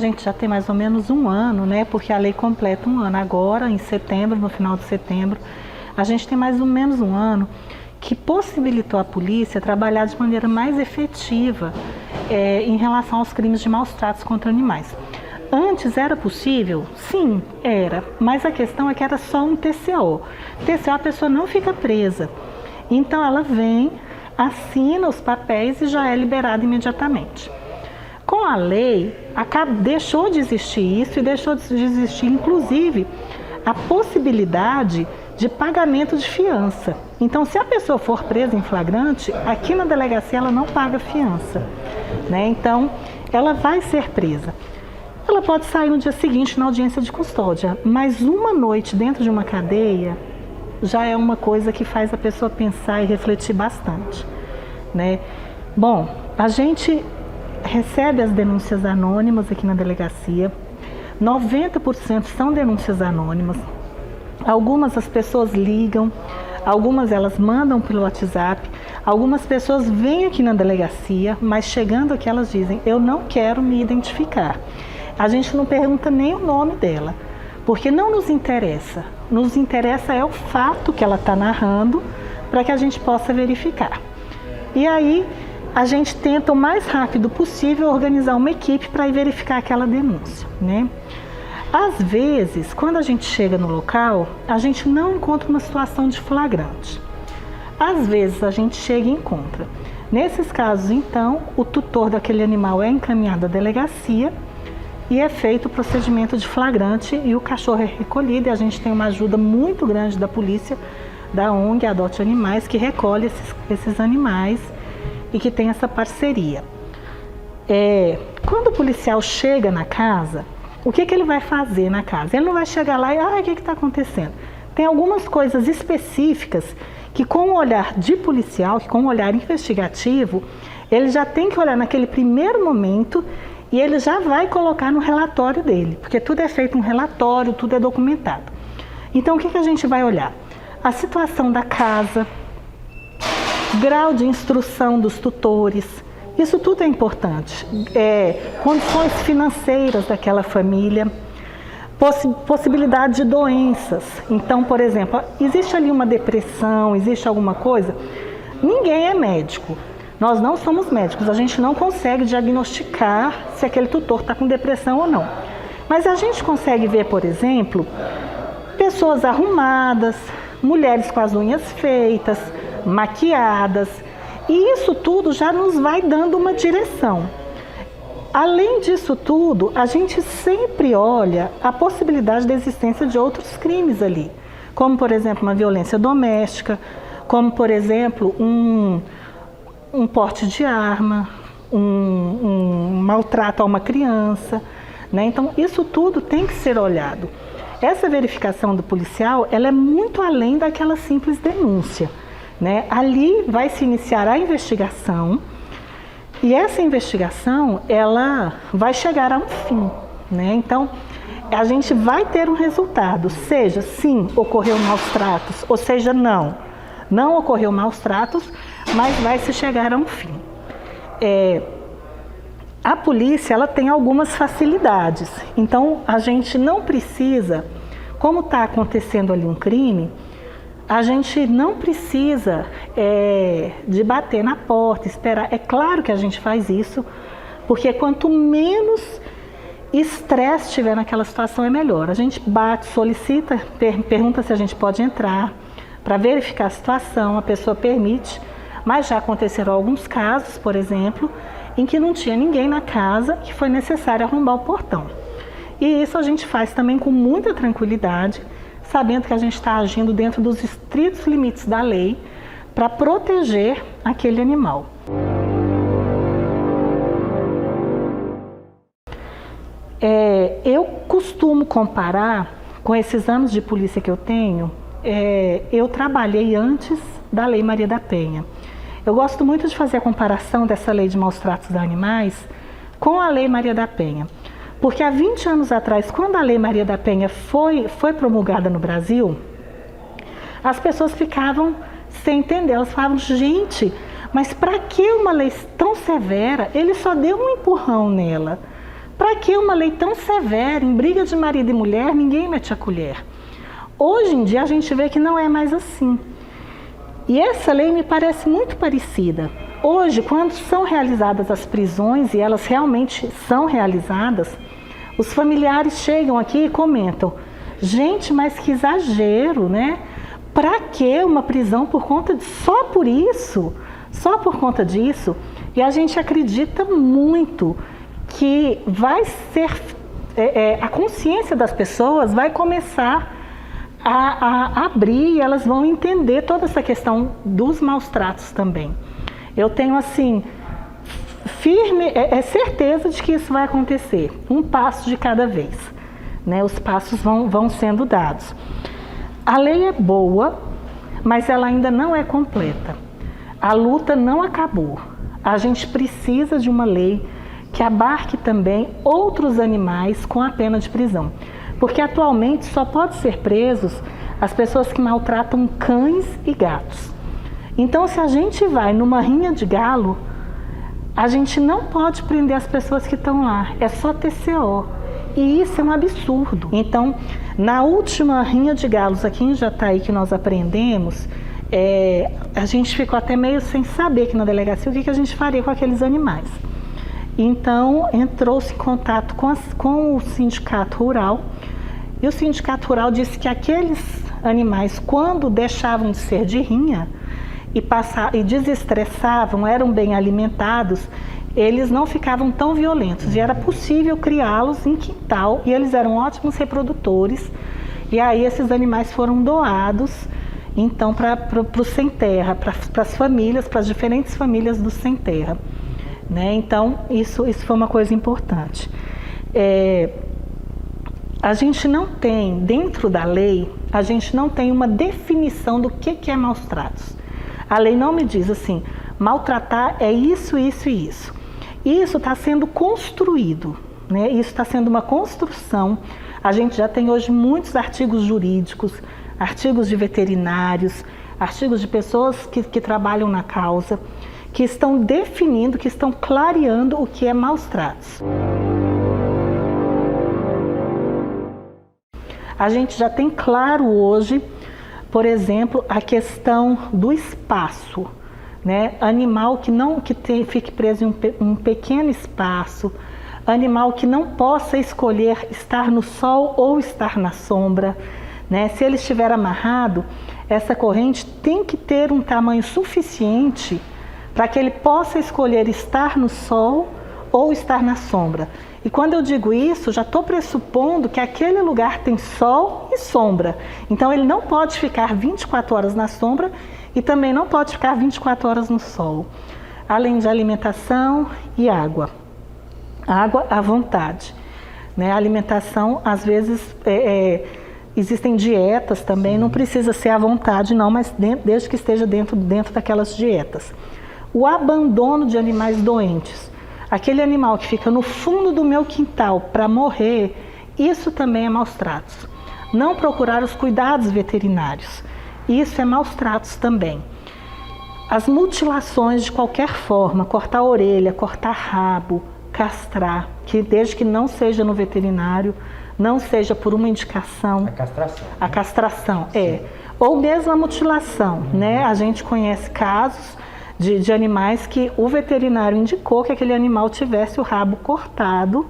gente já tem mais ou menos um ano, né? Porque a lei completa um ano agora, em setembro, no final de setembro. A gente tem mais ou menos um ano que possibilitou a polícia trabalhar de maneira mais efetiva em relação aos crimes de maus tratos contra animais. Antes era possível? Sim, era. Mas a questão é que era só um TCO. TCO a pessoa não fica presa. Então ela vem, assina os papéis e já é liberada imediatamente. Com a lei, deixou de existir isso e deixou de existir, inclusive, a possibilidade de pagamento de fiança. Então, se a pessoa for presa em flagrante, aqui na delegacia ela não paga fiança, né? Então, ela vai ser presa. Ela pode sair no dia seguinte na audiência de custódia, mas uma noite dentro de uma cadeia já é uma coisa que faz a pessoa pensar e refletir bastante, né? Bom, a gente recebe as denúncias anônimas aqui na delegacia. 90% são denúncias anônimas. Algumas as pessoas ligam, algumas elas mandam pelo WhatsApp, algumas pessoas vêm aqui na delegacia, mas chegando aqui elas dizem: eu não quero me identificar. A gente não pergunta nem o nome dela, porque não nos interessa. Nos interessa é o fato que ela está narrando, para que a gente possa verificar. E aí a gente tenta o mais rápido possível organizar uma equipe para ir verificar aquela denúncia, né? Às vezes, quando a gente chega no local, a gente não encontra uma situação de flagrante. Às vezes a gente chega e encontra. Nesses casos, então, o tutor daquele animal é encaminhado à delegacia e é feito o procedimento de flagrante e o cachorro é recolhido, e a gente tem uma ajuda muito grande da polícia, da ONG Adote Animais, que recolhe esses animais e que tem essa parceria. Quando o policial chega na casa, o que ele vai fazer na casa? Ele não vai chegar lá e, o que está acontecendo? Tem algumas coisas específicas que, com o olhar de policial, que com o olhar investigativo, ele já tem que olhar naquele primeiro momento e ele já vai colocar no relatório dele, porque tudo é feito um relatório, tudo é documentado. Então, o que a gente vai olhar? A situação da casa, grau de instrução dos tutores, isso tudo é importante. Condições financeiras daquela família, possibilidade de doenças. Então, por exemplo, existe ali uma depressão, existe alguma coisa? Ninguém é médico. Nós não somos médicos, a gente não consegue diagnosticar se aquele tutor está com depressão ou não. Mas a gente consegue ver, por exemplo, pessoas arrumadas, mulheres com as unhas feitas, maquiadas, e isso tudo já nos vai dando uma direção. Além disso tudo, a gente sempre olha a possibilidade da existência de outros crimes ali, como, por exemplo, uma violência doméstica, como, por exemplo, um porte de arma, um maltrato a uma criança, né? Então, isso tudo tem que ser olhado. Essa verificação do policial, ela é muito além daquela simples denúncia, né? Ali vai se iniciar a investigação e essa investigação ela vai chegar a um fim, né? Então a gente vai ter um resultado, seja sim ocorreu maus tratos, ou seja não ocorreu maus tratos, mas vai se chegar a um fim. A polícia ela tem algumas facilidades, então a gente não precisa, como está acontecendo ali um crime, a gente não precisa de bater na porta, esperar. É claro que a gente faz isso, porque quanto menos estresse tiver naquela situação é melhor. A gente bate, solicita, pergunta se a gente pode entrar para verificar a situação, a pessoa permite, mas já aconteceram alguns casos, por exemplo, em que não tinha ninguém na casa e foi necessário arrombar o portão. E isso a gente faz também com muita tranquilidade, sabendo que a gente está agindo dentro dos estritos limites da lei para proteger aquele animal. Eu costumo comparar com esses anos de polícia que eu tenho, eu trabalhei antes da Lei Maria da Penha. Eu gosto muito de fazer a comparação dessa lei de maus tratos a animais com a Lei Maria da Penha. Porque há 20 anos atrás, quando a Lei Maria da Penha foi promulgada no Brasil, as pessoas ficavam sem entender. Elas falavam, gente, mas para que uma lei tão severa? Ele só deu um empurrão nela. Para que uma lei tão severa? Em briga de marido e mulher, ninguém mete a colher. Hoje em dia a gente vê que não é mais assim. E essa lei me parece muito parecida. Hoje, quando são realizadas as prisões, e elas realmente são realizadas, os familiares chegam aqui e comentam: gente, mas que exagero, né? Para que uma prisão por conta de só por isso? Só por conta disso? E a gente acredita muito que vai ser, a consciência das pessoas vai começar a abrir, e elas vão entender toda essa questão dos maus tratos também. Eu tenho assim, firme, certeza de que isso vai acontecer, um passo de cada vez, né? Os passos vão sendo dados. A lei é boa, mas ela ainda não é completa. A luta não acabou. A gente precisa de uma lei que abarque também outros animais com a pena de prisão. Porque atualmente só pode ser presos as pessoas que maltratam cães e gatos. Então, se a gente vai numa rinha de galo, a gente não pode prender as pessoas que estão lá, é só TCO. E isso é um absurdo. Então, na última rinha de galos aqui em Jataí que nós aprendemos, a gente ficou até meio sem saber aqui na delegacia o que a gente faria com aqueles animais. Então, entrou-se em contato com o sindicato rural, e o sindicato rural disse que aqueles animais, quando deixavam de ser de rinha e desestressavam, eram bem alimentados, eles não ficavam tão violentos, e era possível criá-los em quintal, e eles eram ótimos reprodutores. E aí esses animais foram doados, então, para o sem terra, para as famílias, para as diferentes famílias do sem terra, né? Então, isso foi uma coisa importante. A gente não tem, dentro da lei, a gente não tem uma definição do que é maus tratos. A lei não me diz assim, maltratar é isso, isso e isso. Isso está sendo construído, né? Isso está sendo uma construção. A gente já tem hoje muitos artigos jurídicos, artigos de veterinários, artigos de pessoas que trabalham na causa, que estão definindo, que estão clareando o que é maus tratos. A gente já tem claro hoje, por exemplo, a questão do espaço, né? Animal que fique preso em um pequeno espaço, animal que não possa escolher estar no sol ou estar na sombra, né? Se ele estiver amarrado, essa corrente tem que ter um tamanho suficiente para que ele possa escolher estar no sol ou estar na sombra. E quando eu digo isso, já estou pressupondo que aquele lugar tem sol e sombra. Então ele não pode ficar 24 horas na sombra e também não pode ficar 24 horas no sol. Além de alimentação e água. Água à vontade, né? A alimentação, às vezes, existem dietas também. Sim. Não precisa ser à vontade não, mas desde que esteja dentro daquelas dietas. O abandono de animais doentes. Aquele animal que fica no fundo do meu quintal para morrer, isso também é maus tratos. Não procurar os cuidados veterinários, isso é maus tratos também. As mutilações de qualquer forma, cortar a orelha, cortar rabo, castrar, que desde que não seja no veterinário, não seja por uma indicação. A castração. A castração, ou mesmo a mutilação, né? A gente conhece casos de animais que o veterinário indicou que aquele animal tivesse o rabo cortado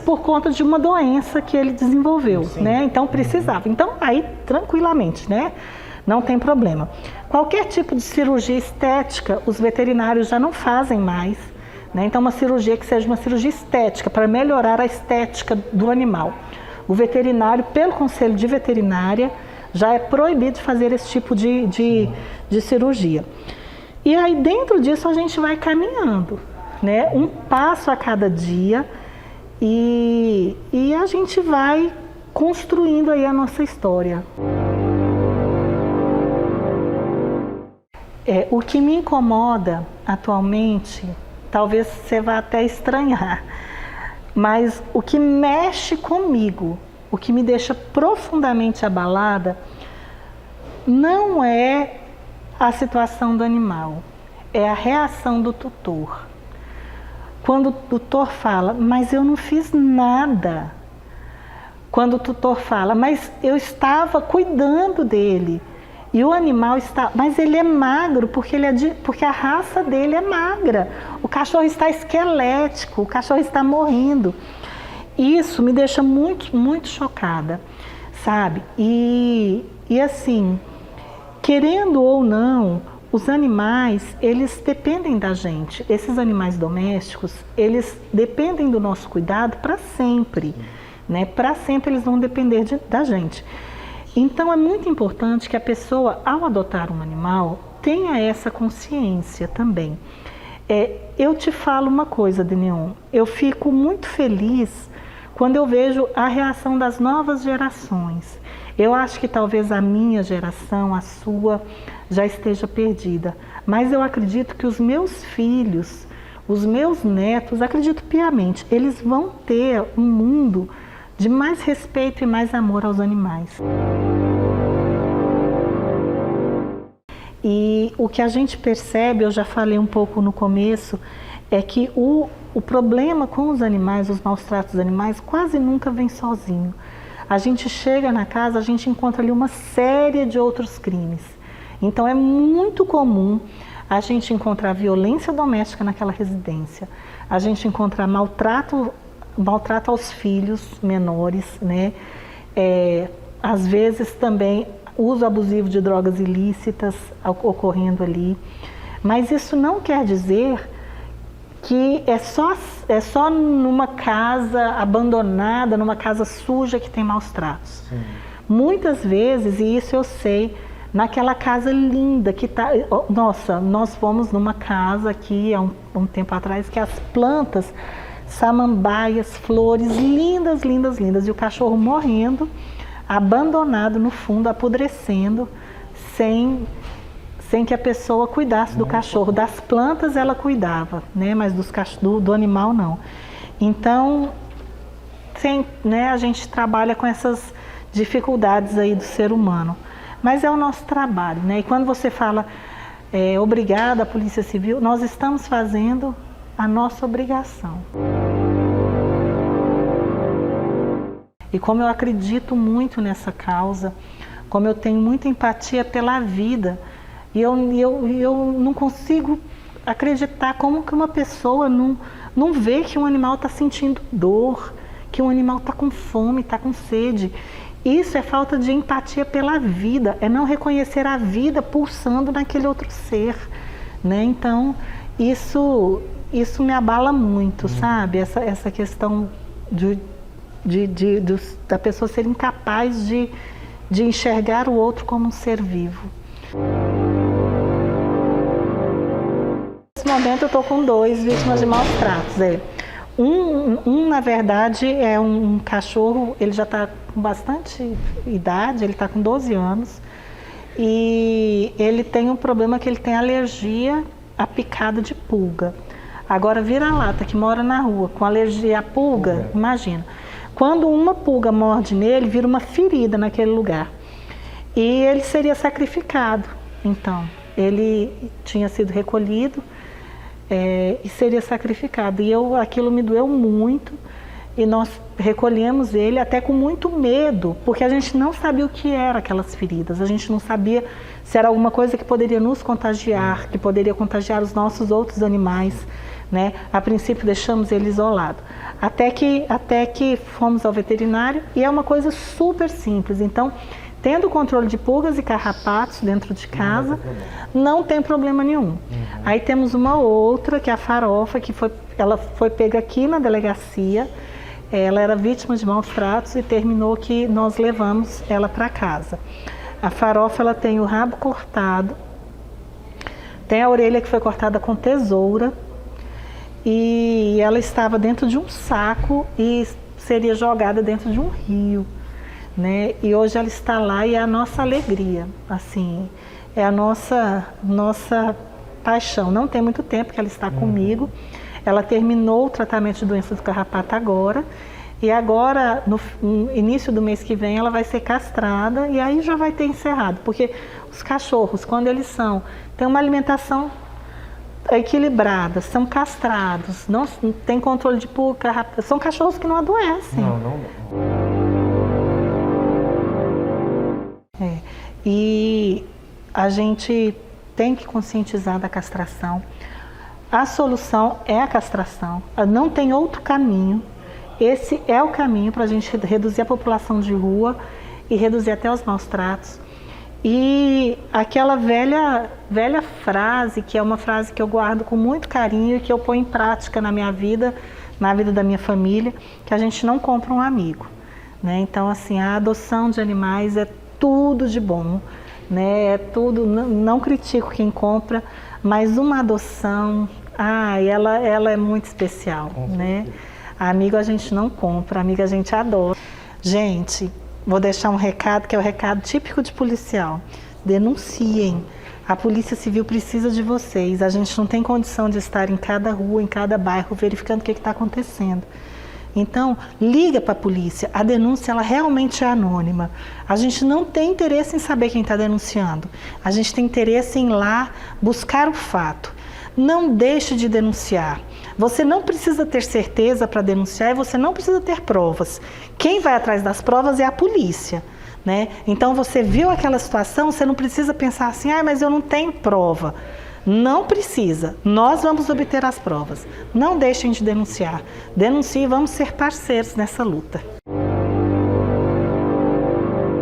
por conta de uma doença que ele desenvolveu, né? Então precisava. Então aí tranquilamente, né? Não tem problema. Qualquer tipo de cirurgia estética, os veterinários já não fazem mais, né? Então uma cirurgia que seja uma cirurgia estética, para melhorar a estética do animal. O veterinário, pelo Conselho de Veterinária, já é proibido fazer esse tipo de cirurgia. E aí dentro disso a gente vai caminhando, né? Um passo a cada dia, e a gente vai construindo aí a nossa história. O que me incomoda atualmente, talvez você vá até estranhar, mas o que mexe comigo, o que me deixa profundamente abalada, não é a situação do animal, é a reação do tutor. quando o tutor fala, mas eu não fiz nada. Quando o tutor fala, mas eu estava cuidando dele. E o animal está, mas ele é magro porque porque a raça dele é magra. O cachorro está esquelético, o cachorro está morrendo. Isso me deixa muito, muito chocada, sabe? E assim, querendo ou não, os animais, eles dependem da gente. Esses animais domésticos, eles dependem do nosso cuidado para sempre, né? Para sempre eles vão depender da gente. Então é muito importante que a pessoa, ao adotar um animal, tenha essa consciência também. Eu te falo uma coisa, Deneon, eu fico muito feliz quando eu vejo a reação das novas gerações. Eu acho que talvez a minha geração, a sua, já esteja perdida. Mas eu acredito que os meus filhos, os meus netos, acredito piamente, eles vão ter um mundo de mais respeito e mais amor aos animais. E o que a gente percebe, eu já falei um pouco no começo, é que o problema com os animais, os maus tratos dos animais, quase nunca vem sozinho. A gente chega na casa, a gente encontra ali uma série de outros crimes. Então é muito comum a gente encontrar violência doméstica naquela residência, a gente encontrar maltrato aos filhos menores, né? Às vezes também uso abusivo de drogas ilícitas ocorrendo ali. Mas isso não quer dizer que é só numa casa abandonada, numa casa suja que tem maus tratos. Sim. Muitas vezes, e isso eu sei, naquela casa linda que tá... Nossa, nós fomos numa casa aqui há um tempo atrás que as plantas, samambaias, flores lindas, lindas, lindas, e o cachorro morrendo, abandonado no fundo, apodrecendo, sem que a pessoa cuidasse do cachorro. Das plantas ela cuidava, né? Mas do animal não. Então, né, a gente trabalha com essas dificuldades aí do ser humano. Mas é o nosso trabalho, né? E quando você fala obrigada, Polícia Civil, nós estamos fazendo a nossa obrigação. E como eu acredito muito nessa causa, como eu tenho muita empatia pela vida, e eu não consigo acreditar como que uma pessoa não vê que um animal está sentindo dor, que um animal está com fome, está com sede. Isso é falta de empatia pela vida, é não reconhecer a vida pulsando naquele outro ser, né? Então, isso me abala muito, sabe? Essa questão da pessoa ser incapaz de enxergar o outro como um ser vivo. Nesse momento eu estou com 2 vítimas de maus tratos. Na verdade, é um cachorro, ele já está com bastante idade, ele está com 12 anos. E ele tem um problema que ele tem alergia à picada de pulga. Agora, vira-lata que mora na rua com alergia à pulga, imagina. Quando uma pulga morde nele, vira uma ferida naquele lugar. E ele seria sacrificado. Então, ele tinha sido recolhido e seria sacrificado. E aquilo me doeu muito. E nós recolhemos ele até com muito medo, porque a gente não sabia o que eram aquelas feridas. A gente não sabia se era alguma coisa que poderia nos contagiar, que poderia contagiar os nossos outros animais, né? A princípio deixamos ele isolado. Até que fomos ao veterinário, e é uma coisa super simples. Então, tendo controle de pulgas e carrapatos dentro de casa, não tem problema nenhum. Aí temos uma outra, que é a Farofa, ela foi pega aqui na delegacia. Ela era vítima de maus tratos e terminou que nós levamos ela para casa. A Farofa, ela tem o rabo cortado, tem a orelha que foi cortada com tesoura, e ela estava dentro de um saco e seria jogada dentro de um rio, né? E hoje ela está lá e é a nossa alegria, assim, é a nossa paixão. Não tem muito tempo que ela está comigo. Ela terminou o tratamento de doença do carrapato agora, e agora, no início do mês que vem, ela vai ser castrada, e aí já vai ter encerrado, porque os cachorros, quando eles têm uma alimentação equilibradas, são castrados, não tem controle de pulga, são cachorros que não adoecem. Não. E a gente tem que conscientizar da castração. A solução é a castração, não tem outro caminho. Esse é o caminho para a gente reduzir a população de rua e reduzir até os maus tratos. E aquela velha frase, que é uma frase que eu guardo com muito carinho e que eu ponho em prática na minha vida, na vida da minha família, que a gente não compra um amigo, né? Então, assim, a adoção de animais é tudo de bom, né? É tudo, não critico quem compra, mas uma adoção, ela é muito especial, né? Amigo a gente não compra, amigo a gente adora. Gente, vou deixar um recado que é o recado típico de policial. Denunciem. A Polícia Civil precisa de vocês. A gente não tem condição de estar em cada rua, em cada bairro, verificando o que está acontecendo. Então, liga para a polícia. A denúncia ela realmente é anônima. A gente não tem interesse em saber quem está denunciando. A gente tem interesse em ir lá buscar o fato. Não deixe de denunciar. Você não precisa ter certeza para denunciar e você não precisa ter provas. Quem vai atrás das provas é a polícia, né? Então você viu aquela situação, você não precisa pensar assim, mas eu não tenho prova. Não precisa. Nós vamos obter as provas. Não deixem de denunciar. Denuncie e vamos ser parceiros nessa luta.